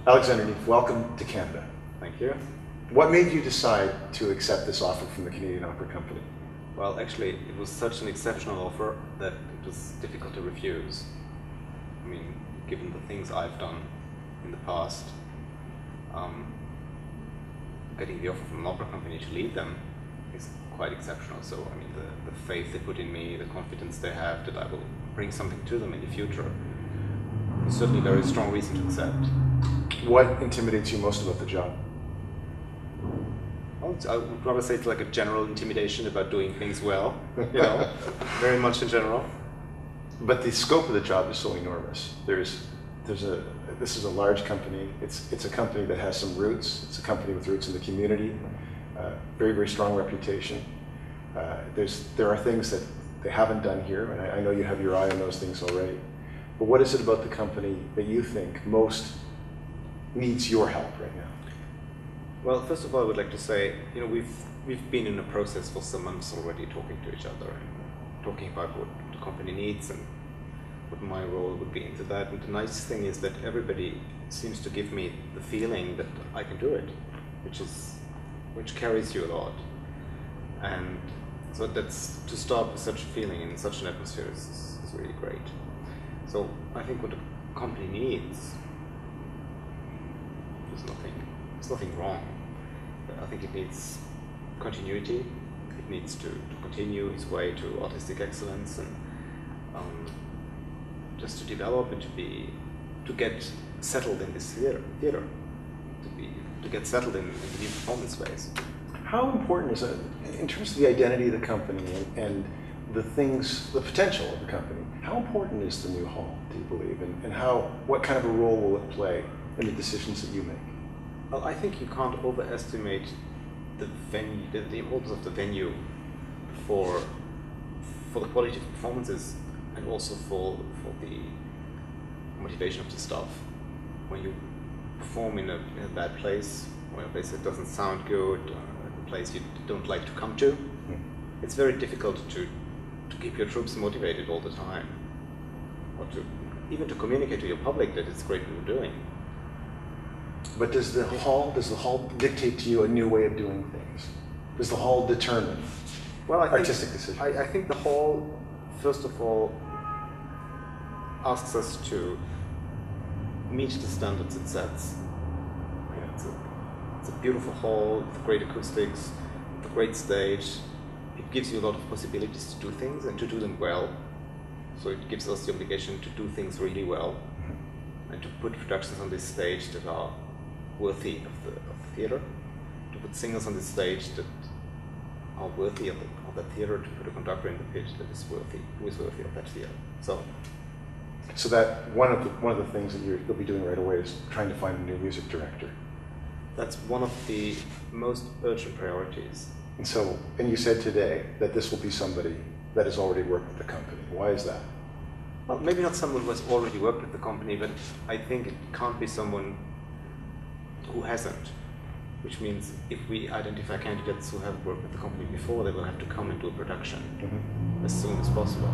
Alexander Neef, welcome to Canada. Thank you. What made you decide to accept this offer from the Canadian Opera Company? Well, actually, it was such an exceptional offer that it was difficult to refuse. I mean, given the things I've done in the past, getting the offer from an opera company to lead them is quite exceptional. So, I mean, the faith they put in me, the confidence they have that I will bring something to them in the future, is certainly a very strong reason to accept. What intimidates you most about the job? Well, I would rather say it's like a general intimidation about doing things well, very much in general. But the scope of the job is so enormous. This is a large company. It's a company that has some roots. It's a company with roots in the community, very, very strong reputation. There are things that they haven't done here, and I know you have your eye on those things already. But what is it about the company that you think most needs your help right now? Well, first of all, I would like to say, we've been in a process for some months already, talking to each other and talking about what the company needs and what my role would be into that. And the nice thing is that everybody seems to give me the feeling that I can do it, which carries you a lot. And so that's to start with such a feeling in such an atmosphere is really great. So I think what the company needs, there's nothing wrong. I think it needs continuity. It needs to continue its way to artistic excellence and just to develop and to get settled in this theater, to get settled in the new performance space. How important is it, in terms of the identity of the company and the potential of the company, how important is the new hall, do you believe, and what kind of a role will it play in the decisions that you make? Well, I think you can't overestimate the venue, the importance of the venue for the quality of performances and also for the motivation of the staff. When you perform in a bad place, or a place that doesn't sound good, a place you don't like to come to, it's very difficult to keep your troops motivated all the time, or even to communicate to your public that it's great what you're doing. But does the hall dictate to you a new way of doing things? Does the hall determine artistic decisions? I think the hall, first of all, asks us to meet the standards it sets. It's a beautiful hall with great acoustics, with a great stage. It gives you a lot of possibilities to do things and to do them well. So it gives us the obligation to do things really well and to put productions on this stage that are worthy of the theater, to put singers on this stage that are worthy of that theater, to put a conductor in the pit who is worthy of that theater. So that one of the things that you'll be doing right away is trying to find a new music director. That's one of the most urgent priorities. And you said today that this will be somebody that has already worked with the company. Why is that? Well, maybe not someone who has already worked with the company, but I think it can't be someone who hasn't. Which means if we identify candidates who have worked with the company before, they will have to come and do a production as soon as possible.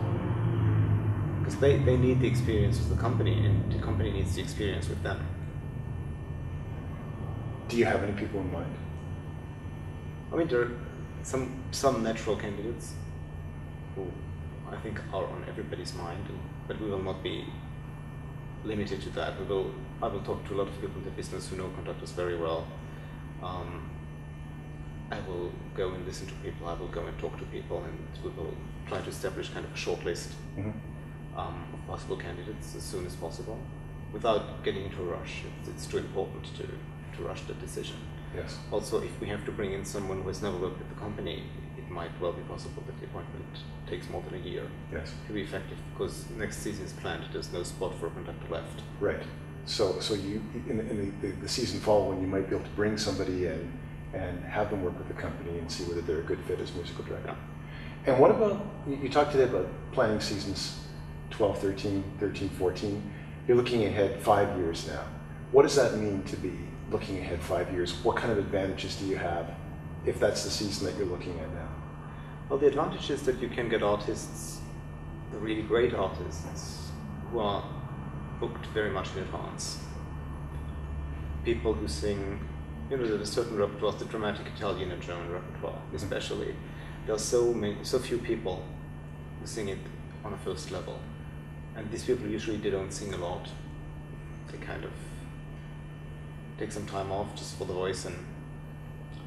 Because they need the experience with the company, and the company needs the experience with them. Do you have any people in mind? I mean, there are some natural candidates who I think are on everybody's mind, but we will not be limited to that. I will talk to a lot of people in the business who know conductors very well. I will go and listen to people, I will go and talk to people, and we will try to establish kind of a short list of possible candidates as soon as possible, without getting into a rush. It's too important to rush the decision. Yes. Also, if we have to bring in someone who has never worked with the company, it might well be possible that the appointment takes more than a year to be effective, because next season is planned, there's no spot for a conductor left. Right. So you, in the season following, you might be able to bring somebody in and have them work with the company and see whether they're a good fit as musical director. Yeah. And what about, you talked today about planning seasons 12, 13, 14. You're looking ahead 5 years now. What does that mean to be looking ahead 5 years? What kind of advantages do you have if that's the season that you're looking at now? Well, the advantage is that you can get artists, the really great artists, who are booked very much in advance. people who sing, there's a certain repertoire, the dramatic Italian and German repertoire especially. There are so few people who sing it on a first level. And these people usually, they don't sing a lot. They kind of take some time off just for the voice and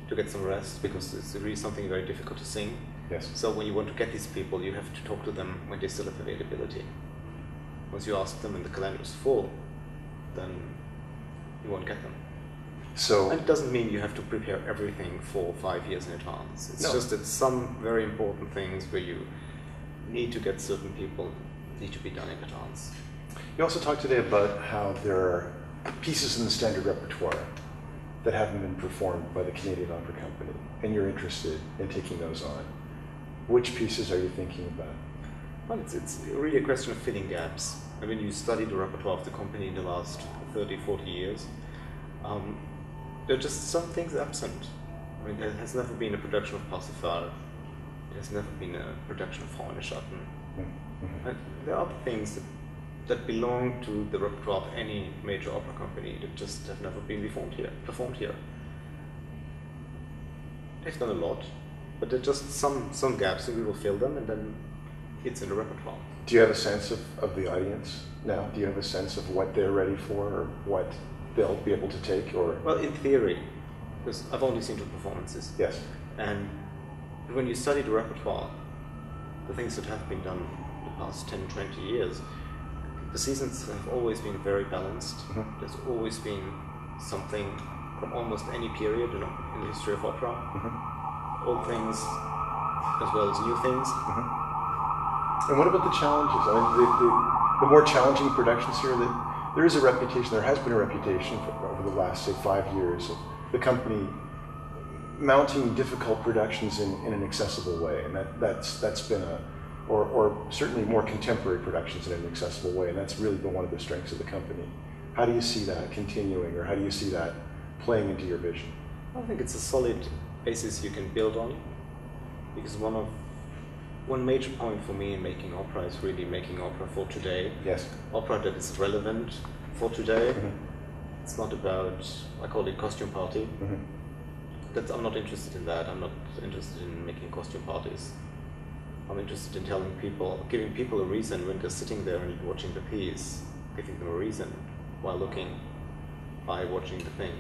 to get some rest, because it's really something very difficult to sing. Yes. So when you want to get these people, you have to talk to them when they still have availability. Once you ask them and the calendar is full, then you won't get them. So, and it doesn't mean you have to prepare everything for 5 years in advance. It's no. just that some very important things where you need to get certain people need to be done in advance. You also talked today about how there are pieces in the standard repertoire that haven't been performed by the Canadian Opera Company, and you're interested in taking those on. Which pieces are you thinking about? Well, it's really a question of filling gaps. I mean, you study the repertoire of the company in the last 30, 40 years. There are just some things absent. I mean, there has never been a production of Parsifal. There has never been a production of Freundeschatten. Mm-hmm. And there are things that belong to the repertoire of any major opera company that just have never been performed here. They've done a lot, but there are just some gaps, and we will fill them, and then it's in the repertoire. Do you have a sense of the audience now? Do you have a sense of what they're ready for, or what they'll be able to take? Or well, in theory, because I've only seen 2 performances. Yes. And when you study the repertoire, the things that have been done the past 10, 20 years, the seasons have always been very balanced. Mm-hmm. There's always been something from almost any period in the history of opera. Mm-hmm. Old things as well as new things. Mm-hmm. And what about the challenges? I mean, the more challenging productions here, there is a reputation, there has been a reputation over the last, say, 5 years of the company mounting difficult productions in an accessible way, and that's been or certainly more contemporary productions in an accessible way, and that's really been one of the strengths of the company. How do you see that continuing, or how do you see that playing into your vision? I think it's a solid basis you can build on, because one major point for me in making opera is really making opera for today. Yes. Opera that is relevant for today. Mm-hmm. It's not about, I call it costume party. Mm-hmm. I'm not interested in that. I'm not interested in making costume parties. I'm interested in giving people a reason when they're sitting there and watching the piece, giving them a reason while looking by watching the thing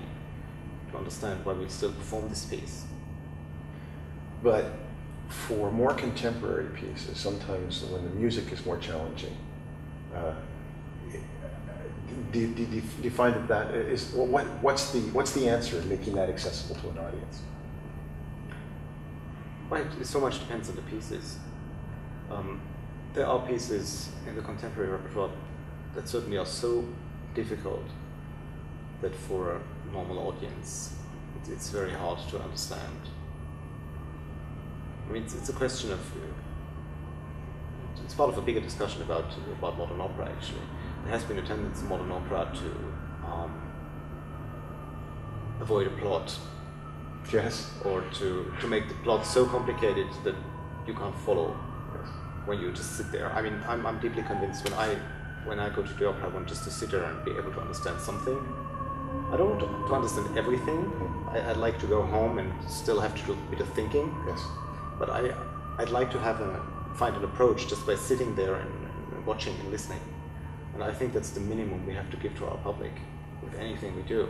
to understand why we still perform this piece. But for more contemporary pieces, sometimes when the music is more challenging, do you find that is what's the answer in making that accessible to an audience? Well, it so much depends on the pieces. There are pieces in the contemporary repertoire that certainly are so difficult that for a normal audience, it's very hard to understand. I mean, it's a question of, it's part of a bigger discussion about modern opera, actually. There has been a tendency in modern opera to avoid a plot. Yes. Or to make the plot so complicated that you can't follow. Yes. When you just sit there. I mean, I'm deeply convinced when I go to the opera, I want just to sit there and be able to understand something. I don't want to understand everything. I'd like to go home and still have to do a bit of thinking. Yes. But I'd like to find an approach just by sitting there and watching and listening. And I think that's the minimum we have to give to our public with anything we do.